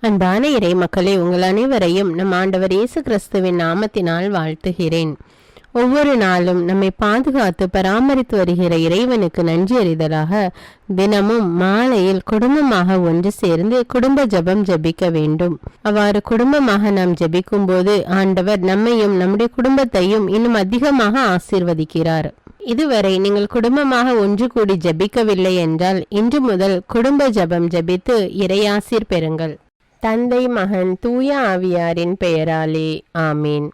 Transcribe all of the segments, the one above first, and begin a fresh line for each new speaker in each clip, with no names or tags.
அன்பான இறை மக்களே, உங்கள் அனைவரையும் நம் ஆண்டவர் இயேசு கிறிஸ்துவின் நாமத்தினால் வாழ்த்துகிறேன். ஒவ்வொரு நாளும் நம்மை பாதுகாத்து பராமரித்து வருகிற இறைவனுக்கு நன்றி அறிதலாக தினமும் மாலையில் குடும்பமாக ஒன்று சேர்ந்து குடும்ப ஜெபம் ஜெபிக்க வேண்டும். அவ்வாறு குடும்பமாக நாம் ஜெபிக்கும் போது ஆண்டவர் நம்மையும் நம்முடைய குடும்பத்தையும் இன்னும் அதிகமாக ஆசீர்வதிக்கிறார். இதுவரை நீங்கள் குடும்பமாக ஒன்று கூடி ஜெபிக்கவில்லை என்றால் இன்று முதல் குடும்ப ஜெபம் ஜெபித்து இறையாசீர் பெறுங்கள். தந்தை, மகன், தூய ஆவியாரின் பெயராலே ஆமீன்.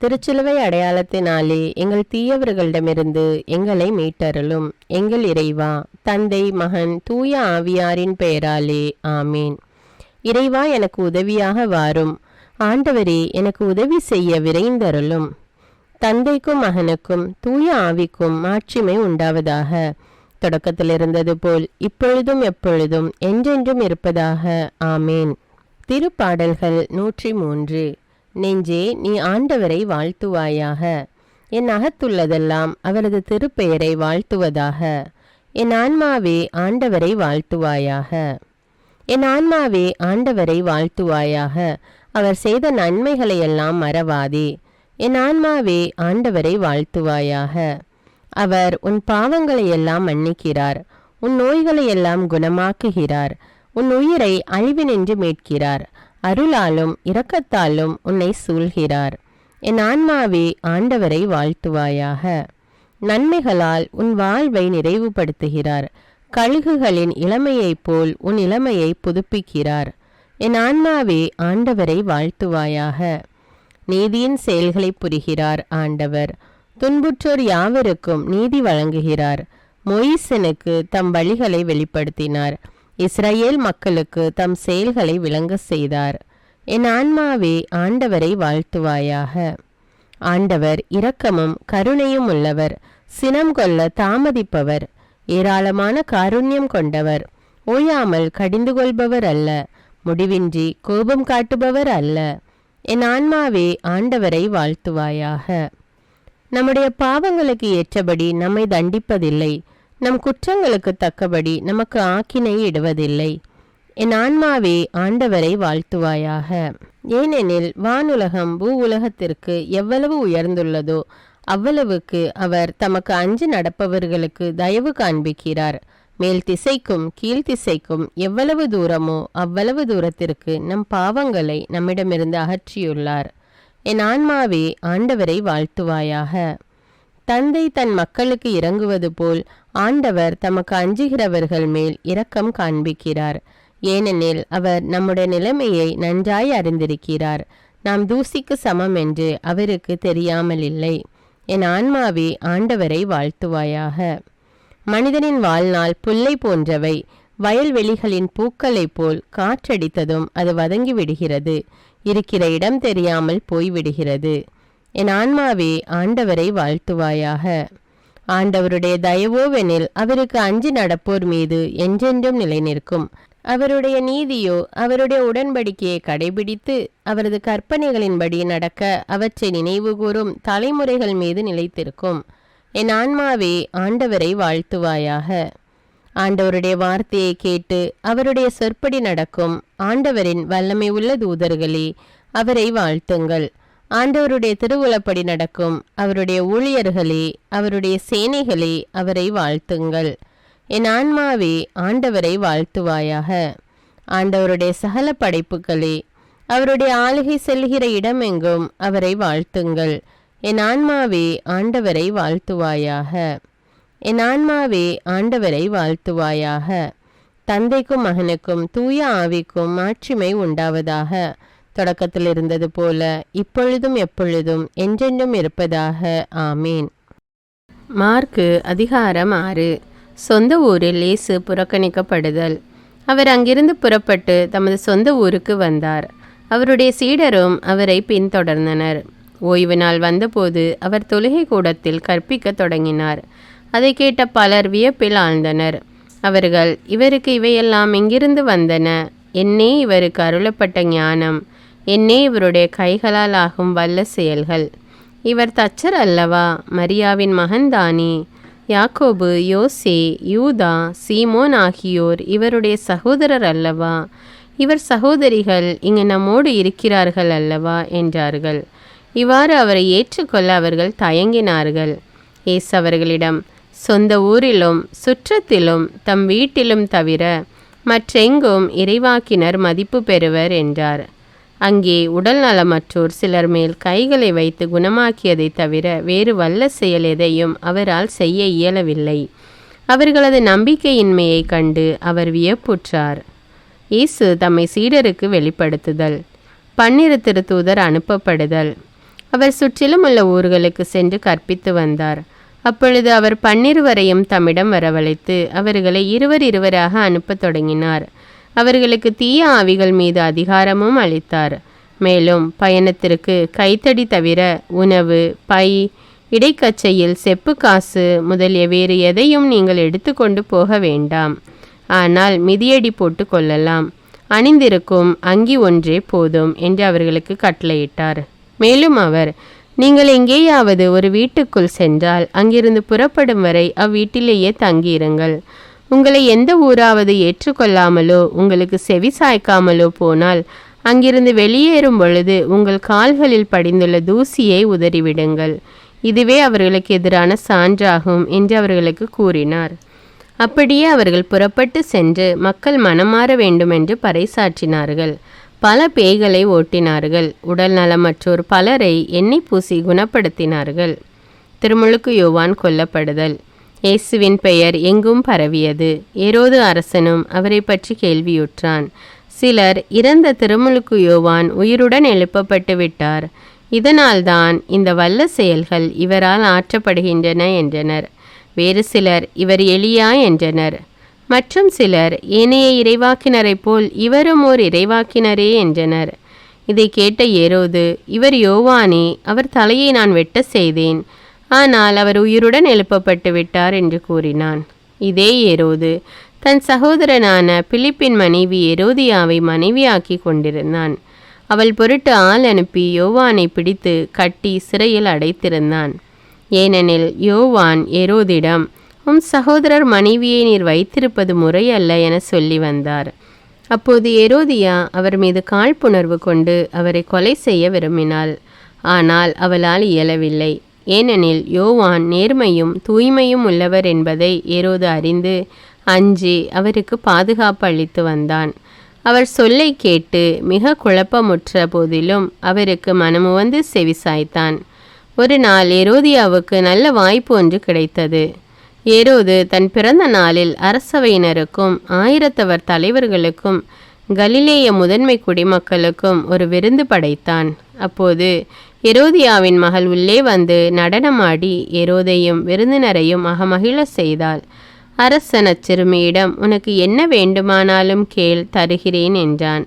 திருச்சிலுவை அடையாளத்தினாலே எங்கள் தீயவர்களிடமிருந்து எங்களை மீட்டருளும். எங்கள் இறைவா, தந்தை, மகன், தூய ஆவியாரின் பெயராலே ஆமீன். இறைவா, எனக்கு உதவியாக வாரும். ஆண்டவரே, எனக்கு உதவி செய்ய விரைந்தருளும். தந்தைக்கும் மகனுக்கும் தூய ஆவிக்கும் மாட்சிமை உண்டாவதாக. தொடக்கத்தில் இருந்தது போல் இப்பொழுதும் எப்பொழுதும் என்றென்றும் இருப்பதாக ஆமேன். திருப்பாடல்கள் 103. நெஞ்சே, நீ ஆண்டவரை வாழ்த்துவாயாக. என் அகத்துள்ளதெல்லாம் அவரது திருப்பெயரை வாழ்த்துவதாக. என் ஆன்மாவே ஆண்டவரை வாழ்த்துவாயாக. என் ஆன்மாவே ஆண்டவரை வாழ்த்துவாயாக. அவர் செய்த நன்மைகளையெல்லாம் மறவாதே. என் ஆன்மாவே ஆண்டவரை வாழ்த்துவாயாக. அவர் உன் பாவங்களையெல்லாம் மன்னிக்கிறார், உன் நோய்களையெல்லாம் குணமாக்குகிறார், உன் உயிரை அழிவினின்று மீட்கிறார், அருளாலும் இரக்கத்தாலும் உன்னை சூழ்கிறார். என் ஆன்மாவே ஆண்டவரை வாழ்த்துவாயாக. நன்மைகளால் உன் வாழ்வை நிறைவுபடுத்துகிறார், கழுகுகளின் இளமையைப் போல் உன் இளமையை புதுப்பிக்கிறார். என் ஆன்மாவே ஆண்டவரை வாழ்த்துவாயாக. நீதியின் செயல்களை புரிகிறார் ஆண்டவர், துன்புற்றோர் யாவருக்கும் நீதி வழங்குகிறார். மோயிசனுக்கு தம் வழிகளை வெளிப்படுத்தினார், இஸ்ரவேல் மக்களுக்கு தம் செயல்களை விளங்க செய்தார். என் ஆன்மாவே ஆண்டவரை வாழ்த்துவாயாக. ஆண்டவர் இரக்கமும் கருணையும் உள்ளவர், சினம் கொள்ள தாமதிப்பவர், ஏராளமான காருண்யம் கொண்டவர், ஓயாமல் கடிந்து கொள்பவர் அல்ல, முடிவின்றி கோபம் காட்டுபவர் அல்ல. என் ஆன்மாவே ஆண்டவரை வாழ்த்துவாயாக. நம்முடைய பாவங்களுக்கு ஏற்றபடி நம்மை தண்டிப்பதில்லை, நம் குற்றங்களுக்கு தக்கபடி நமக்கு ஆக்கினை இடுவதில்லை. என் ஆன்மாவே ஆண்டவரை வாழ்த்துவாயாக. ஏனெனில் வானுலகம் பூ உலகத்திற்கு எவ்வளவு உயர்ந்துள்ளதோ அவ்வளவுக்கு அவர் தமக்கு அஞ்சு நடப்பவர்களுக்கு தயவு காண்பிக்கிறார். மேல் திசைக்கும் கீழ்த்திசைக்கும் எவ்வளவு தூரமோ அவ்வளவு தூரத்திற்கு நம் பாவங்களை நம்மிடமிருந்து அகற்றியுள்ளார். என் ஆன்மாவே ஆண்டவரை வாழ்த்துவாயாக. தந்தை தன் மக்களுக்கு இறங்குவது போல் ஆண்டவர் தமக்கு அஞ்சுகிறவர்கள் மேல் இரக்கம் காண்பிக்கிறார். ஏனெனில் அவர் நம்முடைய நிலைமையை நன்றாய் அறிந்திருக்கிறார். நாம் தூசிக்கு சமம் என்று அவருக்கு தெரியாமல் இல்லை. என் ஆன்மாவே ஆண்டவரை வாழ்த்துவாயாக. மனிதனின் வாழ்நாள் புல்லை போன்றவை, வயல்வெளிகளின் பூக்களைப் போல் காற்றடித்ததும் அது வதங்கி விடுகிறது, இருக்கிற இடம் தெரியாமல் போய்விடுகிறது. என் ஆன்மாவே ஆண்டவரை வாழ்த்துவாயாக. ஆண்டவருடைய தயவோவெனில் அவருக்கு அஞ்சி நடப்போர் மீது என்றென்றும் நிலை நிற்கும். அவருடைய நீதியோ அவருடைய உடன்படிக்கையை கடைபிடித்து அவரது கற்பனைகளின்படி நடக்க அவற்றை நினைவு கூறும் தலைமுறைகள் மீது நிலைத்திருக்கும். என் ஆன்மாவே ஆண்டவரை வாழ்த்துவாயாக. ஆண்டவருடைய வார்த்தையை கேட்டு அவருடைய சொற்படி நடக்கும் ஆண்டவரின் வல்லமை உள்ள தூதர்களே, அவரை வாழ்த்துங்கள். ஆண்டவருடைய திருவுளப்படி நடக்கும் அவருடைய ஊழியர்களே, அவருடைய சேனைகளே, அவரை வாழ்த்துங்கள். என் ஆன்மாவே ஆண்டவரை வாழ்த்துவாயாக. ஆண்டவருடைய சகல படைப்புகளே, அவருடைய ஆளுகை செல்கிற இடமெங்கும் அவரை வாழ்த்துங்கள். என் ஆன்மாவே ஆண்டவரை வாழ்த்துவாயாக. என் ஆன்மாவே ஆண்டவரை வாழ்த்துவாயாக. தந்தைக்கும் மகனுக்கும் தூய ஆவிக்கும் மாட்சிமை உண்டாவதாக. தொடக்கத்தில் இருந்தது போல இப்பொழுதும் எப்பொழுதும் என்றென்றும் இருப்பதாக ஆமீன். மார்க்கு அதிகாரம் 6. சொந்த ஊரில் இயேசு புறக்கணிக்கப்படுதல். அவர் அங்கிருந்து புறப்பட்டு தமது சொந்த ஊருக்கு வந்தார். அவருடைய சீடரும் அவரை பின்தொடர்ந்தனர். ஓய்வு நாள் வந்தபோது அவர் தொழுகை கூடத்தில் கற்பிக்க தொடங்கினார். அதை கேட்ட பலர் வியப்பில் ஆழ்ந்தனர். அவர்கள், இவருக்கு இவையெல்லாம் எங்கிருந்து வந்தன? என்னே இவருக்கு அருளப்பட்ட ஞானம்? என்னே இவருடைய கைகளால் ஆகும் வல்ல செயல்கள்? இவர் தச்சர் அல்லவா? மரியாவின் மகன்தானே? யாக்கோபு, யோசே, யூதா, சீமோன் ஆகியோர் இவருடைய சகோதரர் அல்லவா? இவர் சகோதரிகள் இங்கு நம்மோடு இருக்கிறார்கள் அல்லவா என்றார்கள். இவ்வாறு அவரை ஏற்றுக்கொள்ள அவர்கள் தயங்கினார்கள். இயேசு அவர்களிடம், சொந்த ஊரிலும் சுற்றத்திலும் தம் வீட்டிலும் தவிர மற்றெங்கும் இறைவாக்கினர் மதிப்பு பெறுவர் என்றார். அங்கே உடல் நலமற்றோர் சிலர் மேல் கைகளை வைத்து குணமாக்கியதை தவிர வேறு வல்ல செயல் எதையும் அவரால் செய்ய இயலவில்லை. அவர்களது நம்பிக்கையின்மையை கண்டு அவர் வியப்புற்றார். இயேசு தம்மை சீடருக்கு வெளிப்படுத்துதல். 12 திருத்தூதர் அனுப்பப்படுதல். அவர் சுற்றிலும் உள்ள ஊர்களுக்கு சென்று கற்பித்து வந்தார். அப்பொழுது அவர் 12 தம்மிடம் வரவழைத்து அவர்களை இருவராக அனுப்பத் தொடங்கினார். அவர்களுக்கு தீய ஆவிகள் மீது அதிகாரமும் அளித்தார். மேலும் பயணத்திற்கு கைத்தடி தவிர உணவு, பை, இடைக்கச்சையில் செப்பு காசு முதலிய வேறு எதையும் நீங்கள் எடுத்துக்கொண்டு போக வேண்டாம். ஆனால் மிதியடி போட்டு கொள்ளலாம். அணிந்திருக்கும் அங்கி ஒன்றே போதும் என்று அவர்களுக்கு கட்டளையிட்டார். மேலும் அவர், நீங்கள் எங்கேயாவது ஒரு வீட்டுக்குள் சென்றால் அங்கிருந்து புறப்படும் வரை அவ்வீட்டிலேயே தங்கியிருங்கள். உங்களை எந்த ஊராவது ஏற்றுக்கொள்ளாமலோ உங்களுக்கு செவி சாய்க்காமலோ போனால் அங்கிருந்து வெளியேறும் பொழுது உங்கள் கால்களில் படிந்துள்ள தூசியை உதறிவிடுங்கள். இதுவே அவர்களுக்கு எதிரான சான்றாகும் என்று அவர்களுக்கு கூறினார். அப்படியே அவர்கள் புறப்பட்டு சென்று மக்கள் மனமாற வேண்டுமென்று பறைசாற்றினார்கள். பல பேய்களை ஓட்டினார்கள். உடல் நலமற்றோர் பலரை எண்ணெய் பூசி குணப்படுத்தினார்கள். திருமுழுக்கு யோவான் கொல்லப்படுதல். இயேசுவின் பெயர் எங்கும் பரவியது. ஏரோது அரசனும் அவரை பற்றி கேள்வியுற்றான். சிலர், இறந்த திருமுழுக்கு யோவான் உயிருடன் எழுப்பப்பட்டு விட்டார், இதனால்தான் இந்த வல்ல செயல்கள் இவரால் ஆற்றப்படுகின்றன என்றனர். வேறு சிலர், இவர் எலியா என்றனர். மற்றும் சிலர், ஏனைய இறைவாக்கினரைப் போல் இவரும் ஓர் இறைவாக்கினரே என்றனர். இதை கேட்ட ஏரோது, இவர் யோவானே, அவர் தலையை நான் வெட்ட செய்தேன், ஆனால் அவர் உயிருடன் எழுப்பப்பட்டு விட்டார் என்று கூறினான். இதே ஏரோது தன் சகோதரனான பிலிப்பின் மனைவி ஏரோதியாவை மனைவியாக்கி கொண்டிருந்தான். அவள் பொருட்டு ஆள் அனுப்பி யோவானை பிடித்து கட்டி சிறையில் அடைத்திருந்தான். ஏனெனில் யோவான் ஏரோதிடம், உம் சகோதரர் மனைவியை நீர் வைத்திருப்பது முறையல்ல என சொல்லி வந்தார். அப்போது ஏரோதியா அவர் மீது காழ்ப்புணர்வு கொண்டு அவரை கொலை செய்ய விரும்பினாள். ஆனால் அவளால் இயலவில்லை. ஏனெனில் யோவான் நேர்மையும் தூய்மையும் உள்ளவர் என்பதை ஏரோது அறிந்து அஞ்சி அவருக்கு பாதுகாப்பு அளித்து வந்தான். அவர் சொல்லை கேட்டு மிக குழப்பமுற்ற போதிலும் அவருக்கு மனமுவந்து செவிசாய்த்தான். ஒரு நாள் ஏரோதியாவுக்கு நல்ல வாய்ப்பு ஒன்று கிடைத்தது. ஏரோது தன் பிறந்த நாளில் அரசவையினருக்கும் 1000 தலைவர்களுக்கும் கலிலேய முதன்மை குடிமக்களுக்கும் ஒரு விருந்து படைத்தான். அப்போது ஏரோதியாவின் மகள் உள்ளே வந்து நடனமாடி ஏரோதையும் விருந்தினரையும் மகிழ செய்தாள். அரசன் அச்சிறுமியிடம், உனக்கு என்ன வேண்டுமானாலும் கேள், தருகிறேன் என்றான்.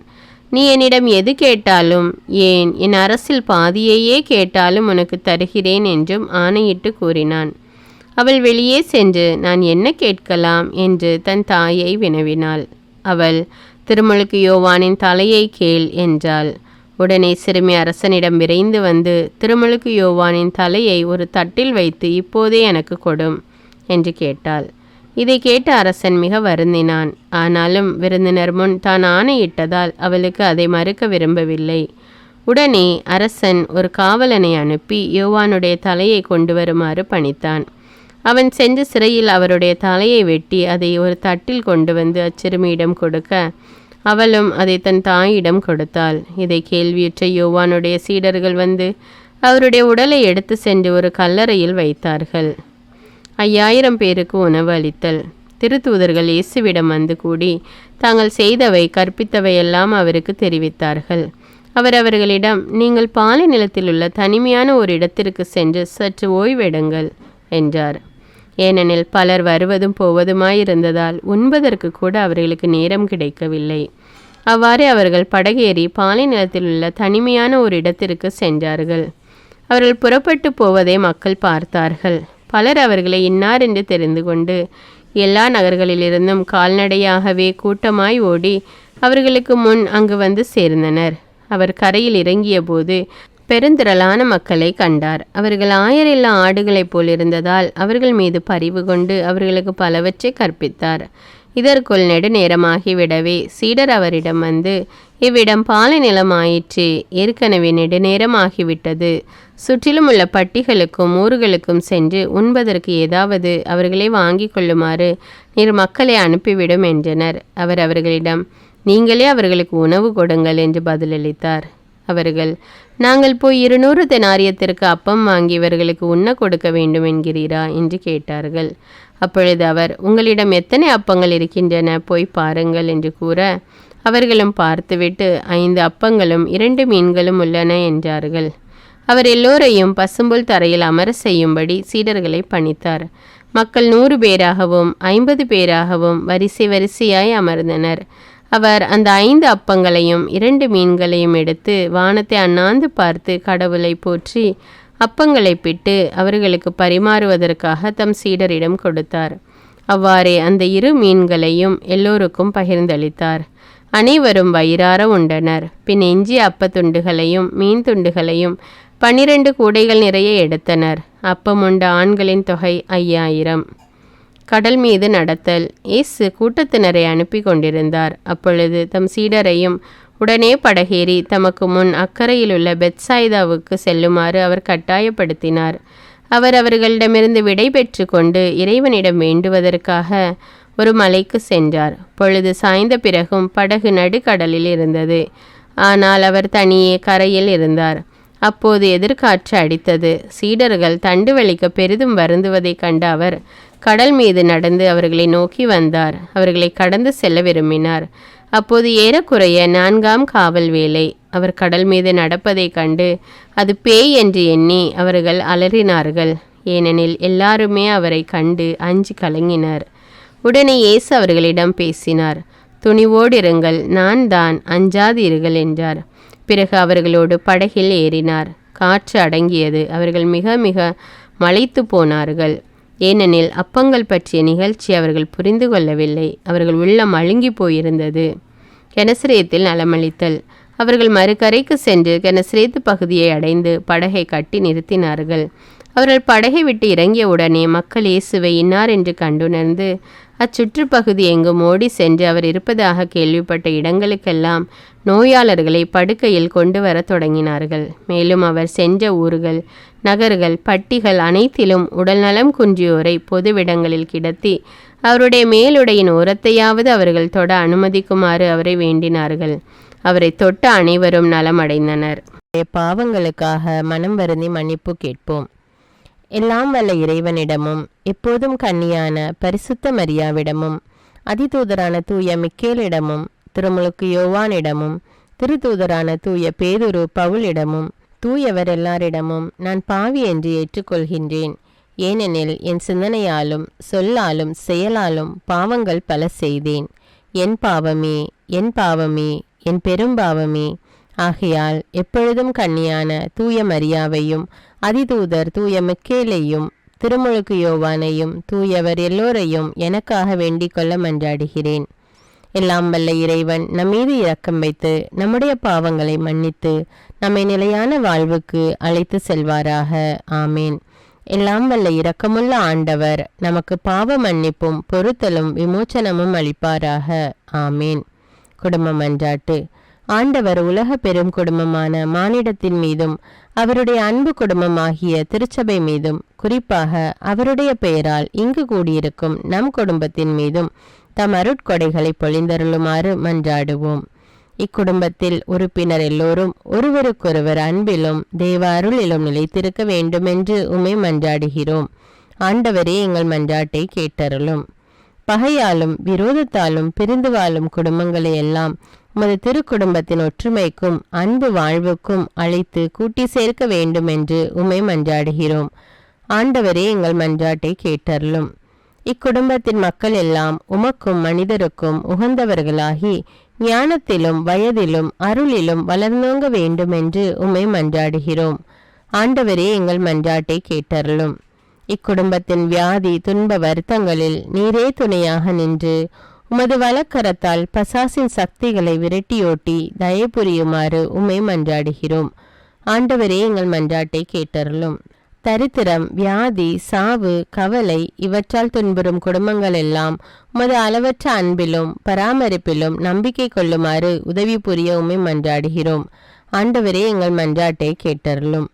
நீ என்னிடம் எது கேட்டாலும், ஏன் என் அரசில் பாதியையே கேட்டாலும் உனக்கு தருகிறேன் என்றும் ஆணையிட்டு கூறினான். அவள் வெளியே சென்று, நான் என்ன கேட்கலாம் என்று தன் தாயை வினவினாள். அவள், திருமுழுக்கு யோவானின் தலையை கேள் என்றாள். உடனே சிறுமி அரசனிடம் விரைந்து வந்து, திருமுழுக்கு யோவானின் தலையை ஒரு தட்டில் வைத்து இப்போதே எனக்கு கொடும் என்று கேட்டாள். இதை கேட்ட அரசன் மிக வருந்தினான். ஆனாலும் விருந்தினர் முன் தான் ஆணையிட்டதால் அவளுக்கு அதை மறுக்க விரும்பவில்லை. உடனே அரசன் ஒரு காவலனை அனுப்பி யோவானுடைய தலையை கொண்டு வருமாறு பணித்தான். அவன் சென்று சிறையில் அவருடைய தலையை வெட்டி அதை ஒரு தட்டில் கொண்டு வந்து அச்சிறுமியிடம் கொடுக்க அவளும் அதை தன் தாயிடம் கொடுத்தாள். இதை கேள்வியுற்ற யோவானுடைய சீடர்கள் வந்து அவருடைய உடலை எடுத்து சென்று ஒரு கல்லறையில் வைத்தார்கள். 5000 பேருக்கு உணவு அளித்தல். திருத்தூதர்கள் இயேசுவிடம் வந்து கூடி தாங்கள் செய்தவை கற்பித்தவையெல்லாம் அவருக்கு தெரிவித்தார்கள். அவர் அவர்களிடம், நீங்கள் பாலை நிலத்தில் உள்ள தனிமையான ஒரு இடத்திற்கு சென்று சற்று ஓய்வெடுங்கள் என்றார். ஏனெனில் பலர் வருவதும் போவதுமாயிருந்ததால் உண்பதற்கு கூட அவர்களுக்கு நேரம் கிடைக்கவில்லை. அவ்வாறே அவர்கள் படகேறி பாலை நிலத்தில் உள்ள தனிமையான ஒரு இடத்திற்கு சென்றார்கள். அவர்கள் புறப்பட்டு போவதை மக்கள் பார்த்தார்கள். பலர் அவர்களை இன்னார் என்று தெரிந்து கொண்டு எல்லா நகர்களிலிருந்தும் கால்நடையாகவே கூட்டமாய் ஓடி அவர்களுக்கு முன் அங்கு வந்து சேர்ந்தனர். அவர் கரையில் இறங்கிய போது பெருந்திரளான மக்களை கண்டார். அவர்கள் 1000 ஆடுகளைப் போல் இருந்ததால் அவர்கள் மீது பரிவு கொண்டு அவர்களுக்கு பலவற்றை கற்பித்தார். இதற்குள் நெடுநேரமாகிவிடவே சீடர் அவரிடம் வந்து, இவ்விடம் பாலை நிலமாயிற்று, ஏற்கனவே நெடுநேரமாகிவிட்டது. சுற்றிலும் உள்ள பட்டிகளுக்கும் ஊர்களுக்கும் சென்று உண்பதற்கு ஏதாவது அவர்களை வாங்கி கொள்ளுமாறு நீர் மக்களை அனுப்பிவிடும் என்றனர். அவர் அவர்களிடம், நீங்களே அவர்களுக்கு உணவு கொடுங்கள் என்று பதிலளித்தார். அவர்கள், நாங்கள் போய் 200 தெனாரியத்திற்கு அப்பம் வாங்கி இவர்களுக்கு உண்ண கொடுக்க வேண்டும் என்கிறீரா என்று கேட்டார்கள். அப்பொழுது அவர், உங்களிடம் எத்தனை அப்பங்கள் இருக்கின்றன, போய் பாருங்கள் என்று கூற, அவர்களும் பார்த்துவிட்டு 5 அப்பங்களும் 2 மீன்களும் உள்ளன என்றார்கள். அவர் எல்லோரையும் பசும்புல் தரையில் அமர செய்யும்படி சீடர்களை பணித்தார். மக்கள் 100 பேராகவும் 50 பேராகவும் வரிசை வரிசையாய் அமர்ந்தனர். அவர் அந்த 5 அப்பங்களையும் 2 மீன்களையும் எடுத்து வானத்தை அண்ணாந்து பார்த்து கடவுளை போற்றி அப்பங்களை பிட்டு அவர்களுக்கு பரிமாறுவதற்காக தம் சீடரிடம் கொடுத்தார். அவ்வாறே அந்த 2 மீன்களையும் எல்லோருக்கும் பகிர்ந்தளித்தார். அனைவரும் வயிறார உண்டனர். பின் எஞ்சிய அப்பத்துண்டுகளையும் மீன் துண்டுகளையும் 12 கூடைகள் நிறைய எடுத்தனர். அப்பம் உண்ட ஆண்களின் தொகை 5000. கடல் மீது நடத்தல். இயேசு கூட்டத்தினரை அனுப்பி கொண்டிருந்தார். அப்பொழுது தம் சீடரையும் உடனே படகேறி தமக்கு முன் அக்கறையில் உள்ள பெத்சாய்தாவுக்கு செல்லுமாறு அவர் கட்டாயப்படுத்தினார். அவர் அவர்களிடமிருந்து விடை பெற்று கொண்டு இறைவனிடம் வேண்டுவதற்காக ஒரு மலைக்கு சென்றார். பொழுது சாய்ந்த பிறகும் படகு நடுக்கடலில் இருந்தது. ஆனால் அவர் தனியே கரையில் இருந்தார். அப்போது எதிர்காற்று அடித்தது. சீடர்கள் தண்டு வலிக்க பெரிதும் வருந்துவதை கண்ட அவர் கடல் மீது நடந்து அவர்களை நோக்கி வந்தார். அவர்களை கடந்து செல்ல விரும்பினார். அப்போது ஏறக்குறைய 4ஆம் காவல் வேளை. அவர் கடல் மீது நடப்பதை கண்டு அது பேய் என்று எண்ணி அவர்கள் அலறினார்கள். ஏனெனில் எல்லாருமே அவரை கண்டு அஞ்சி கலங்கினர். உடனே இயேசு அவர்களிடம் பேசினார். துணிவோடிருங்கள், நான் தான், அஞ்சாதீர்கள் என்றார். பிறகு அவர்களோடு படகில் ஏறினார். காற்று அடங்கியது. அவர்கள் மிக மிக மலைத்து போனார்கள். ஏனெனில் அப்பங்கள் பற்றிய நிகழ்ச்சி அவர்கள் புரிந்து கொள்ளவில்லை. அவர்கள் உள்ளம் அழுங்கி போயிருந்தது. கெனசரேத்தில் நலமளித்தல். அவர்கள் மறுகரைக்கு சென்று கெனசரேத்து பகுதியை அடைந்து படகை கட்டி நிறுத்தினார்கள். அவர்கள் படகை விட்டு இறங்கிய உடனே மக்கள் இயேசுவை இன்னார் என்று கண்டுணர்ந்து அச்சுற்றுப்பகுதி எங்கும் ஓடி சென்று அவர் இருப்பதாக கேள்விப்பட்ட இடங்களுக்கெல்லாம் நோயாளர்களை படுக்கையில் கொண்டு வர தொடங்கினார்கள். மேலும் அவர் சென்ற ஊர்கள், நகர்கள், பட்டிகள் அனைத்திலும் உடல்நலம் குன்றியோரை பொதுவிடங்களில் கிடத்தி அவருடைய மேலுடையின் ஓரத்தையாவது அவர்கள் தொட அனுமதிக்குமாறு அவரை வேண்டினார்கள். அவரை தொட்ட அனைவரும் நலமடைந்தனர். பாவங்களுக்காக மனம் வருந்தி மன்னிப்பு கேட்போம். எல்லாம் வல்ல இறைவனிடமும் எப்போதும் கன்னியான பரிசுத்த மரியாவிடமும் அதிதூதரான தூய மிக்கேலிடமும் திருமுழுக்கு யோவானிடமும் திருத்தூதரான தூய பேதுரு பவுலிடமும் தூயவர் எல்லாரிடமும் நான் பாவி என்று ஏற்றுக்கொள்கின்றேன். ஏனெனில் என் சிந்தனையாலும் சொல்லாலும் செயலாலும் பாவங்கள் பல செய்தேன். என் பாவமே, என் பாவமே, என் பெரும்பாவமே. ஆகையால் எப்பொழுதும் கன்னியான தூய மரியாவையும் அதிதூதர் தூய மிக்கேலையும் திருமுழுக்கு யோவானையும் தூயவர் எல்லோரையும் எனக்காக வேண்டிக் கொள்ள மன்றாடுகிறேன். எல்லாம் வல்ல இறைவன் நம்மீது இரக்கம் வைத்து நம்முடைய பாவங்களை மன்னித்து நம்மை நிலையான வாழ்வுக்கு அழைத்து செல்வாராக. ஆமேன். எல்லாம் வல்ல இரக்கமுள்ள ஆண்டவர் நமக்கு பாவ மன்னிப்பும் பொறுத்தலும் விமோச்சனமும் அளிப்பாராக. ஆமேன். குடும்ப மன்றாட்டு. ஆண்டவர் உலக பெரும் குடும்பமான மானிடத்தின் மீதும் அவருடைய அன்பு குடும்பமாகிய திருச்சபை மீதும் குறிப்பாக அவருடைய பெயரால் இங்கு கூடியிருக்கும் நம் குடும்பத்தின் மீதும் தம் அருட்கொடைகளை பொழிந்தருளுமாறு மன்றாடுவோம். இக்குடும்பத்தில் உறுப்பினர் எல்லோரும் ஒருவருக்கொருவர் அன்பிலும் தேவ அருளிலும் நிலைத்திருக்க வேண்டுமென்று உம்மை மன்றாடுகிறோம். ஆண்டவரே, எங்கள் மன்றாட்டை கேட்டருளும். பகையாலும் விரோதத்தாலும் பிரிந்து வாழும் குடும்பங்களை எல்லாம் உமது திருக்குடும்பத்தின் ஒற்றுமைக்கும் அன்பு வாழ்வுக்கும் அழைத்து கூட்டி சேர்க்க வேண்டும் என்று உம்மை மன்றாடுகிறோம். ஆண்டவரே, எங்கள் மன்றாட்டை கேட்டருளும். இக்குடும்பத்தின் மக்கள் எல்லாம் உமக்கும் மனிதருக்கும் உகந்தவர்களாகி ஞானத்திலும் வயதிலும் அருளிலும் வளர்ந்தோங்க வேண்டும் என்று உம்மை மன்றாடுகிறோம். ஆண்டவரே, எங்கள் மன்றாட்டை கேட்டருளும். இக்குடும்பத்தின் வியாதி துன்ப வருத்தங்களில் நீரே துணையாக நின்று உமது வலக்கரத்தால் பசாசின் சக்திகளை விரட்டியோட்டி தயை புரியுமாறு உம்மை மன்றாடுகிறோம். ஆண்டவரே, எங்கள் மன்றாட்டை கேட்டருளும். தரித்திரம், வியாதி, சாவு, கவலை இவற்றால் துன்புறும் குடும்பங்கள் எல்லாம் உமது அளவற்ற அன்பிலும் பராமரிப்பிலும் நம்பிக்கை கொள்ளுமாறு உதவி புரிய உம்மை மன்றாடுகிறோம். ஆண்டவரே, எங்கள் மன்றாட்டை கேட்டருளும்.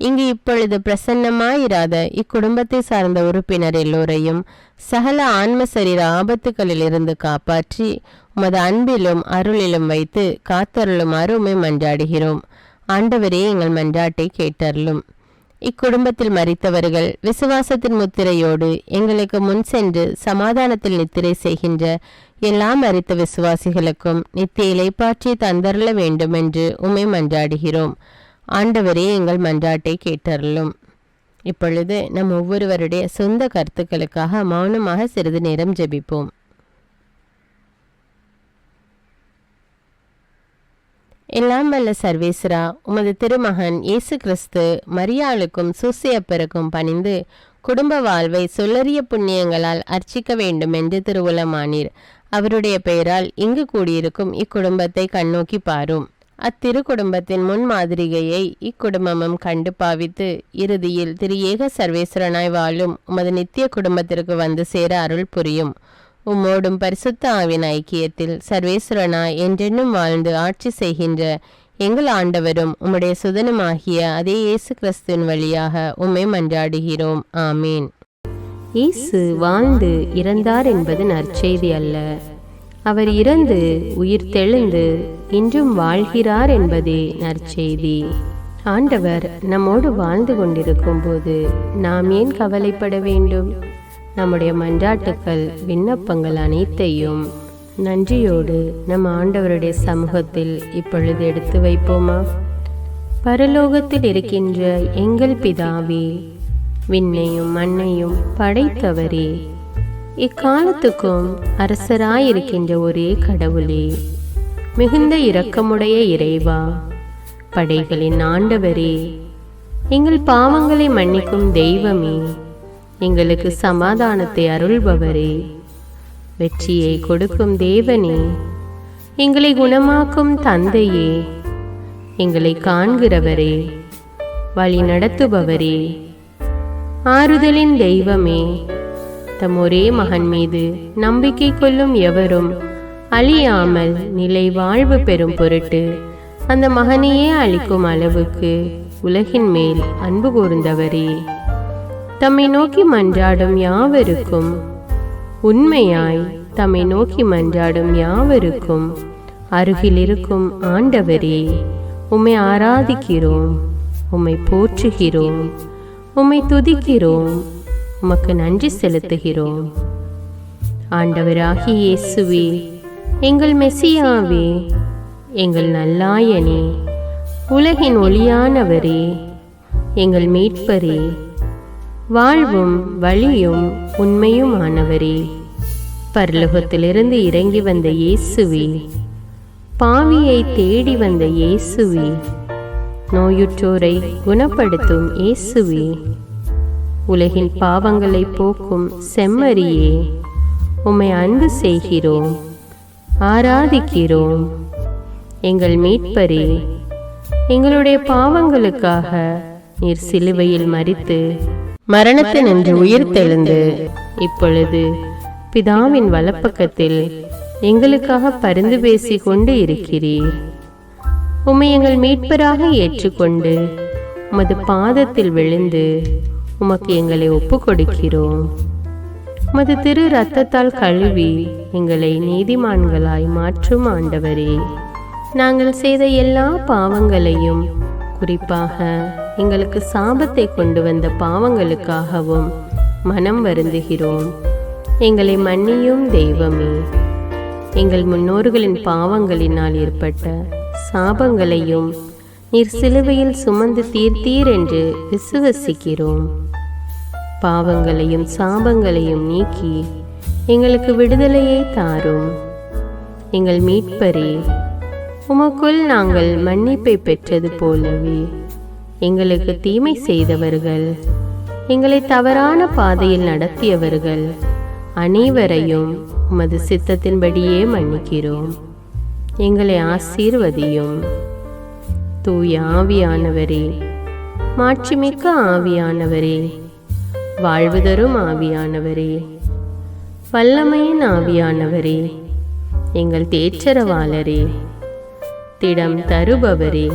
இங்கு இப்பொழுது பிரசன்னமாயிராத இக்குடும்பத்தை சார்ந்த உறுப்பினர் எல்லோரையும் சகல ஆன்ம சரீர ஆபத்துக்களில் இருந்து காப்பாற்றி உமது அன்பிலும் அருளிலும் வைத்து காத்தருளுமாறு உம்மை மன்றாடுகிறோம். ஆண்டவரே, எங்கள் மன்றாட்டை கேட்டருளும். இக்குடும்பத்தில் மரித்தவர்கள் விசுவாசத்தின் முத்திரையோடு எங்களுக்கு முன் சென்று சமாதானத்தில் நித்திரை செய்கின்ற எல்லா மரித்த விசுவாசிகளுக்கும் நித்திய இளைப்பாற்றி தந்தருள வேண்டும் என்று உம்மை மன்றாடுகிறோம். ஆண்டவரே, எங்கள் மன்றாட்டை கேட்டருளும். இப்பொழுது நம் ஒவ்வொருவருடைய சொந்த கருத்துக்களுக்காக மௌனமாக சிறிது நேரம் ஜெபிப்போம். எல்லாம் வல்ல சர்வேஸ்வரா, உமது திருமகன் இயேசு கிறிஸ்து மரியாளுக்கும் சூசையப்பருக்கும் பணிந்து குடும்ப வாழ்வை சொல்லறிய புண்ணியங்களால் அர்ச்சிக்க வேண்டும் என்று திருவுளமானீர். அவருடைய பெயரால் இங்கு கூடியிருக்கும் இக்குடும்பத்தை கண்ணோக்கி பாரும். அத்திரு குடும்பத்தின் முன்மாதிரிகையை இக்குடும்பமும் கண்டு பாவித்து இறுதியில் திரு ஏக சர்வேஸ்வரனாய் வாழும் உமது நித்திய குடும்பத்திற்கு வந்து சேர அருள் புரியும். உம்மோடும் பரிசுத்த ஆவின் ஐக்கியத்தில் சர்வேஸ்வரனாய் என்றென்னும் வாழ்ந்து ஆட்சி செய்கின்ற எங்கள் ஆண்டவரும் உம்முடைய சுதனுமாகிய அதே இயேசு கிறிஸ்துவின் வழியாக உம்மை மன்றாடுகிறோம். ஆமீன். இயேசு வாழ்ந்து இறந்தார் என்பது நற்செய்தி அல்ல. அவர் இறந்து உயிர் தெழுந்து இன்றும் வாழ்கிறார் என்பதே நற்செய்தி. ஆண்டவர் நம்மோடு வாழ்ந்து கொண்டிருக்கும் போது நாம் ஏன் கவலைப்பட வேண்டும்? நம்முடைய மன்றாட்டுக்கள், விண்ணப்பங்கள் அனைத்தையும் நன்றியோடு நம் ஆண்டவருடைய சமூகத்தில் இப்பொழுது எடுத்து வைப்போமா? பரலோகத்தில் இருக்கின்ற எங்கள் பிதாவே, விண்ணையும் மண்ணையும் படைத்தவரே, இக்காலத்துக்கும் அரசராயிருக்கின்ற ஒரே கடவுளே, மிகுந்த இரக்கமுடைய இறைவா, படைகளின் ஆண்டவரே, எங்கள் பாவங்களை மன்னிக்கும் தெய்வமே, எங்களுக்கு சமாதானத்தை அருள்பவரே, வெற்றியை கொடுக்கும் தேவனே, எங்களை குணமாக்கும் தந்தையே, எங்களை காண்கிறவரே, வழி நடத்துபவரே, ஆறுதலின் தெய்வமே, தம் ஒரே மகன் மீது நம்பிக்கை கொள்ளும் எவரும் அழியாமல் நிலை வாழ்வு பெறும் பொருட்டு அந்த மகனையே அளிக்கும் அளவுக்கு உலகின் மேல் அன்பு கூர்ந்தவரே, தம்மை நோக்கி மன்றாடும் யாவருக்கும், உண்மையாய் தம்மை நோக்கி மன்றாடும் யாவருக்கும் அருகில் இருக்கும் ஆண்டவரே, உம்மை ஆராதிக்கிறோம், உம்மை போற்றுகிறோம், உம்மை துதிக்கிறோம், உமக்கு நன்றி செலுத்துகிறோம். ஆண்டவராகிய இயேசுவே, எங்கள் மெசியாவே, எங்கள் நல்லாயனே, உலகின் ஒளியானவரே, எங்கள் மீட்பரே, வாழ்வும் வழியும் உண்மையுமானவரே, பரலோகத்திலிருந்து இறங்கி வந்த இயேசுவே, பாவியை தேடி வந்த இயேசுவே, நோயுற்றோரை குணப்படுத்தும் இயேசுவே, உலகின் பாவங்களை போக்கும் செம்மறியே, உம்மை அன்பு செய்கிறோம், ஆராதிக்கிறோம். எங்கள் மீட்பரே, எங்களுடைய பாவங்களுக்காக நீர் சிலுவையில் மரித்து மரணத்தினின்று உயிர் தெழுந்து இப்பொழுது பிதாவின் வலப்பக்கத்தில் எங்களுக்காக பரிந்து பேசி கொண்டு இருக்கிறீர். உம்மை எங்கள் மீட்பராக ஏற்றுக்கொண்டு உமது பாதத்தில் விழுந்து உமக்கு எங்களை ஒப்பு கொடுக்கிறோம். உமது திரு இரத்தத்தால் கழுவி எங்களை நீதிமான்களாய் மாற்றும் ஆண்டவரே, நாங்கள் செய்த எல்லா பாவங்களையும், குறிப்பாக எங்களுக்கு சாபத்தை கொண்டு வந்த பாவங்களுக்காகவும் மனம் வருந்துகிறோம். எங்களை மன்னியும் தெய்வமே, எங்கள் முன்னோர்களின் பாவங்களினால் ஏற்பட்ட சாபங்களையும் நீர் சிலுவையில் சுமந்து தீர்த்தீர் என்று விசுவசிக்கிறோம். பாவங்களையும் சாபங்களையும் நீக்கி எங்களுக்கு விடுதலையை தாரும். எங்கள் மீட்பரே, உமக்குள் நாங்கள் மன்னிப்பை பெற்றது போலவே எங்களுக்கு தீமை செய்தவர்கள், எங்களை தவறான பாதையில் நடத்தியவர்கள் அனைவரையும் உமது சித்தத்தின்படியே மன்னிக்கிறோம். எங்களை ஆசீர்வதியும். தூய ஆவியானவரே, மாட்சிமிக்க ஆவியானவரே, வாழ்வு தரும் ஆவியானவரே, வல்லமையின் ஆவியானவரே, எங்கள் தேற்றரவாளரே, திடம் தருபவரே,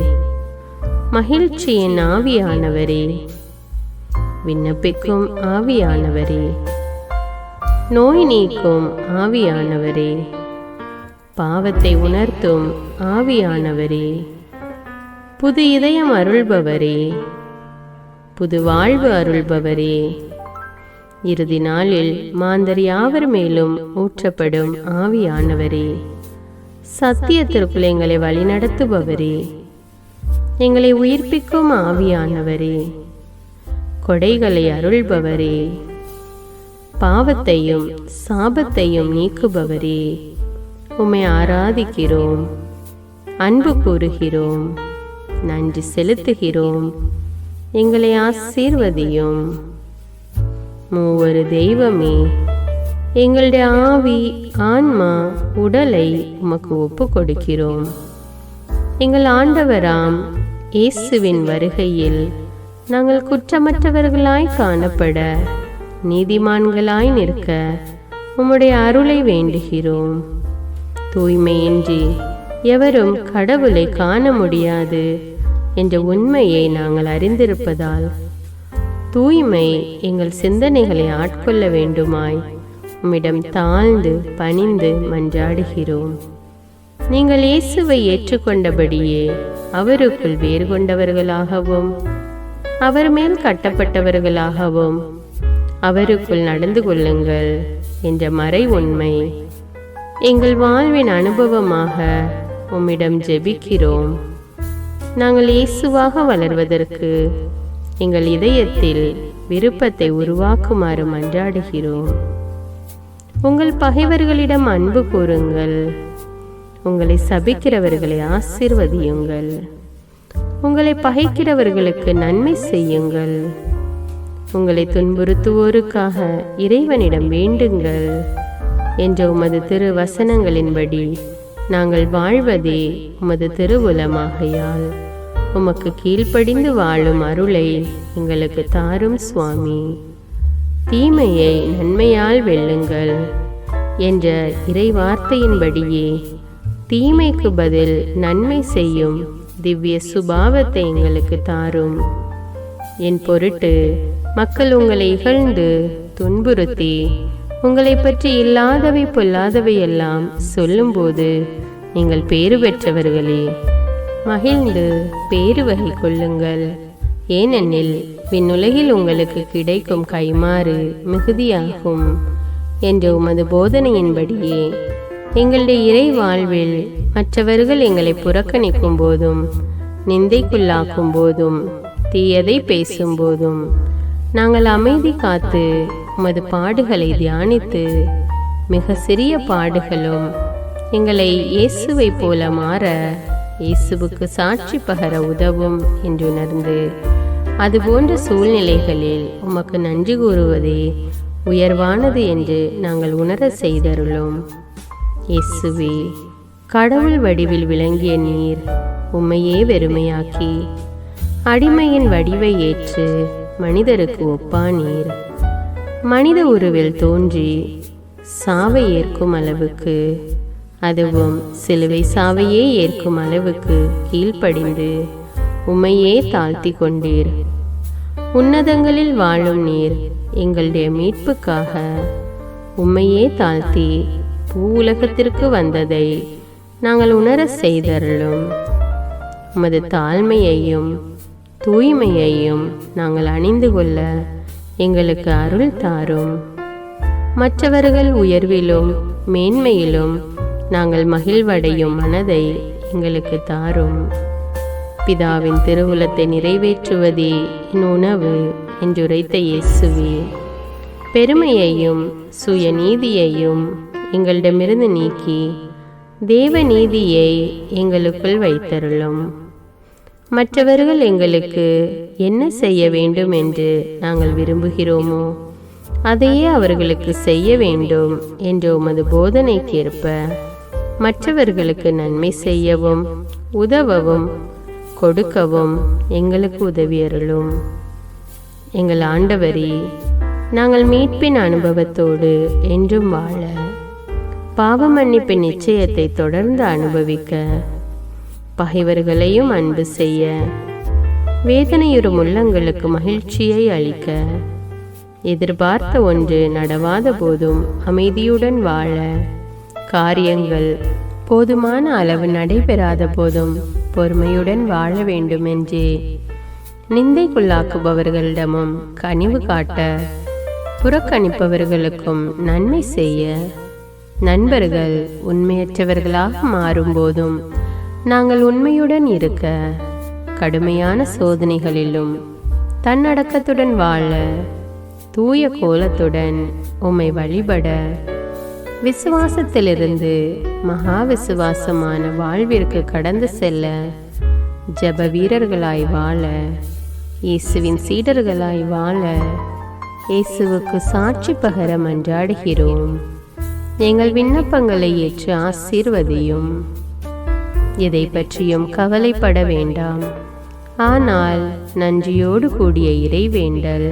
மகிழ்ச்சியின் ஆவியானவரே, விண்ணப்பிக்கும் ஆவியானவரே, நோய் நீக்கும் ஆவியானவரே, பாவத்தை உணர்த்தும் ஆவியானவரே, புது இதயம் அருள்பவரே, புது வாழ்வு அருள்பவரே, இறுதி நாளில் மாந்தர் யாவர் மேலும் ஊற்றப்படும் ஆவியானவரே, சத்தியத்திற்குள் எங்களை வழிநடத்துபவரே, எங்களை உயிர்ப்பிக்கும் ஆவியானவரே, கொடைகளை அருள்பவரே, பாவத்தையும் சாபத்தையும் நீக்குபவரே, உம்மை ஆராதிக்கிறோம், அன்பு கூறுகிறோம், நன்றி செலுத்துகிறோம். எங்களை ஆசீர்வதியும். மூவரு தெய்வமே, எங்களுடைய ஆவி ஆன்மா உடலை உமக்கு ஒப்பு கொடுக்கிறோம். எங்கள் ஆண்டவராம் இயேசுவின் வருகையில் நாங்கள் குற்றமற்றவர்களாய் காணப்பட, நீதிமான்களாய் நிற்க உம்முடைய அருளை வேண்டுகிறோம். தூய்மையின்றி எவரும் கடவுளை காண முடியாது என்ற உண்மையை நாங்கள் அறிந்திருப்பதால் தூய்மை எங்கள் சிந்தனைகளை ஆட்கொள்ள வேண்டுமாய் உம்மிடம் தாழ்ந்து பணிந்து மன்றாடுகிறோம். நீங்கள் இயேசுவை ஏற்றுக்கொண்டபடியே அவருக்குள் வேறு கொண்டவர்களாகவும் அவர் மேல் கட்டப்பட்டவர்களாகவும் அவருக்குள் நடந்து கொள்ளுங்கள் என்ற மறை உண்மை எங்கள் வாழ்வின் அனுபவமாக உம்மிடம் ஜெபிக்கிறோம். நாங்கள் இயேசுவாக வளர்வதற்கு எங்கள் இதயத்தில் விருப்பத்தை உருவாக்குமாறு மன்றாடுகிறோம். உங்கள் பகைவர்களிடம் அன்பு கூறுங்கள், உங்களை சபிக்கிறவர்களை ஆசீர்வதியுங்கள், உங்களை பகைக்கிறவர்களுக்கு நன்மை செய்யுங்கள், உங்களை துன்புறுத்துவோருக்காக இறைவனிடம் வேண்டுங்கள் என்ற உமது திரு வசனங்களின்படி நாங்கள் வாழ்வதே உமது திருவுலமாகையால் உமக்கு கீழ்ப்படிந்து வாழும் அருளை எங்களுக்கு தாரும் சுவாமி. தீமையை நன்மையால் வெல்லுங்கள் என்ற இறை வார்த்தையின்படியே தீமைக்கு பதில் நன்மை செய்யும் திவ்ய சுபாவத்தை எங்களுக்கு தாரும். என் பொருட்டு மக்கள் உங்களை இகழ்ந்து துன்புறுத்தி உங்களை பற்றி இல்லாதவை பொல்லாதவை எல்லாம் சொல்லும்போது நீங்கள் பேறு பெற்றவர்களே, மகிழ்ந்து பேறு வகை கொள்ளுங்கள். ஏனெனில் விண்ணுலகில் உங்களுக்கு கிடைக்கும் கைமாறு மிகுதியாகும் என்ற உமது போதனையின்படியே எங்களுடைய இறை வாழ்வில் மற்றவர்கள் எங்களை புறக்கணிக்கும் போதும் நிந்தைக்குள்ளாக்கும் போதும் தீயதை பேசும்போதும் நாங்கள் அமைதி காத்து உமது பாடுகளை தியானித்து மிக சிறிய பாடுகளும் எங்களை இயேசுவை போல மாற இயேசுவுக்கு சாட்சி பகர உதவும் என்றுணர்ந்து அதுபோன்ற சூழ்நிலைகளில் உமக்கு நன்றி கூறுவதே உயர்வானது என்று நாங்கள் உணர செய்தருளும். இயேசுவே, கடவுள் வடிவில் விளங்கிய நீர் உம்மையே வெறுமையாக்கி அடிமையின் வடிவை ஏற்று மனிதருக்கு ஒப்பானீர். மனித உருவில் தோன்றி சாவை ஏற்கும் அளவுக்கு, அதுவும் சிலுவை சாவையே ஏற்கும் அளவுக்கு கீழ்ப்படிந்து உம்மையே தாழ்த்தி கொண்டீர். உன்னதங்களில் வாழும் நீர் எங்களுடைய மீட்புக்காக உம்மையே தாழ்த்தி பூவுலகத்திற்கு வந்ததை நாங்கள் உணர செய்தருளும். உமது தாழ்மையையும் தூய்மையையும் நாங்கள் அணிந்து கொள்ள எங்களுக்கு அருள் தாரும். மற்றவர்கள் உயர்விலும் மேன்மையிலும் நாங்கள் மகிழ்வடையும் மனதை எங்களுக்கு தாரும். பிதாவின் திருவுலத்தை நிறைவேற்றுவதே என் உணவு என்றுரைத்த இயேசுவே, பெருமையையும் சுயநீதியையும் எங்களிடமிருந்து நீக்கி தேவ நீதியை எங்களுக்குள் வைத்தருளும். மற்றவர்கள் எங்களுக்கு என்ன செய்ய வேண்டும் என்று நாங்கள் விரும்புகிறோமோ அதையே அவர்களுக்கு செய்ய வேண்டும் என்ற உமது போதனைக்கேற்ப மற்றவர்களுக்கு நன்மை செய்யவும் உதவவும் கொடுக்கவும் எங்களுக்கு உதவியருளும். எங்கள் ஆண்டவரே, நாங்கள் மீட்பின் அனுபவத்தோடு என்றும் வாழ, பாவ மன்னிப்பின் நிச்சயத்தை தொடர்ந்து அனுபவிக்க, பகைவர்களையும் அன்பு செய்ய, வேதனையுறும் உள்ளங்களுக்கு மகிழ்ச்சியை அளிக்க, எதிர்பார்த்த ஒன்று நடவாத போதும் அமைதியுடன் வாழ, காரியங்கள் போதுமான அளவு நடைபெறாத போதும் பொறுமையுடன் வாழ வேண்டும் என்றே நிந்தைக்குள்ளாக்குபவர்களிடமும் கனிவு காட்ட, புறக்கணிப்பவர்களுக்கும் நன்மை செய்ய, நண்பர்கள் உண்மையற்றவர்களாக மாறும்போதும் நாங்கள் உண்மையுடன் இருக்க, கடுமையான சோதனைகளிலும் தன்னடக்கத்துடன் வாழ, தூய கோலத்துடன் உம்மை வழிபட, விசுவாசத்திலிருந்து மகா விசுவாசமான வாழ்விற்கு கடந்து செல்ல, ஜெப வீரர்களாய் வாழ, இயேசுவின் சீடர்களாய் வாழ, இயேசுவுக்கு சாட்சி பகர மன்றாடுகிறோம். எங்கள் விண்ணப்பங்களை ஏற்று ஆசீர்வதியும். எதை பற்றியும் கவலைப்பட வேண்டாம். ஆனால் நன்றியோடு கூடிய இறைவேண்டல்,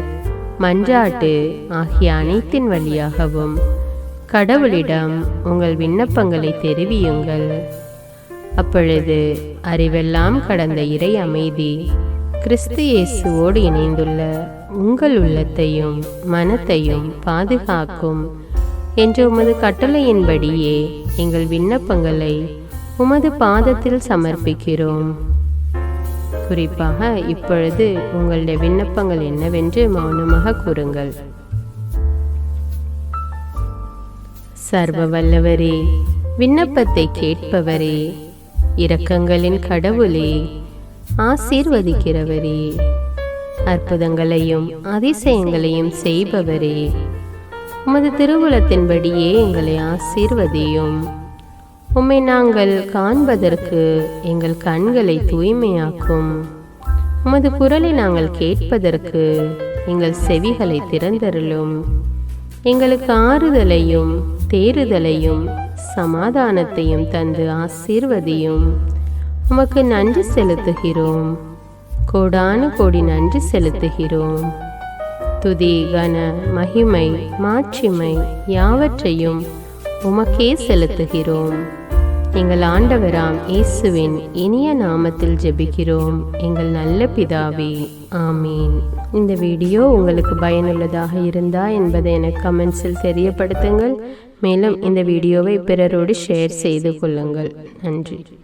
மன்றாட்டு ஆகிய அனைத்தின் வழியாகவும் கடவுளிடம் உங்கள் விண்ணப்பங்களை தெரிவியுங்கள். அப்பொழுது அறிவெல்லாம் கடந்த இறை அமைதி கிறிஸ்து இயேசுவோடு இணைந்துள்ள உங்கள் உள்ளத்தையும் மனத்தையும் பாதுகாக்கும் என்ற உமது கட்டளையின்படியே எங்கள் விண்ணப்பங்களை உமது பாதத்தில் சமர்ப்பிக்கிறோம். குறிப்பாக இப்பொழுது உங்களுடைய விண்ணப்பங்கள் என்னவென்று மௌனமாக கூறுங்கள். சர்வ வல்லவரே, விண்ணப்பத்தை கேட்பவரே, இரக்கங்களின் கடவுளே, ஆசீர்வதிக்கிறவரே, அற்புதங்களையும் அதிசயங்களையும் செய்பவரே, உமது திருவுளத்தின்படியே எங்களை ஆசீர்வதியும். உம்மை நாங்கள் காண்பதற்கு எங்கள் கண்களை தூய்மையாக்கும். உமது குரலை நாங்கள் கேட்பதற்கு எங்கள் செவிகளை திறந்தருளும். எங்களுக்கு ஆறுதலையும் தேறுதலையும் சமாதானத்தையும் தந்து ஆசீர்வதியும். உமக்கு நன்றி செலுத்துகிறோம். கோடானு கோடி நன்றி செலுத்துகிறோம். துதி, கன, மகிமை, மாட்சிமை யாவற்றையும் உமக்கே செலுத்துகிறோம். எங்கள் ஆண்டவராம் இயேசுவின் இனிய நாமத்தில் ஜெபிக்கிறோம் எங்கள் நல்ல பிதாவே, ஆமீன். இந்த வீடியோ உங்களுக்கு பயனுள்ளதாக இருந்தா என்பதை எனக்கு கமெண்ட்ஸில் தெரியப்படுத்துங்கள். மேலும் இந்த வீடியோவை பிறரோடு ஷேர் செய்து கொள்ளுங்கள். நன்றி.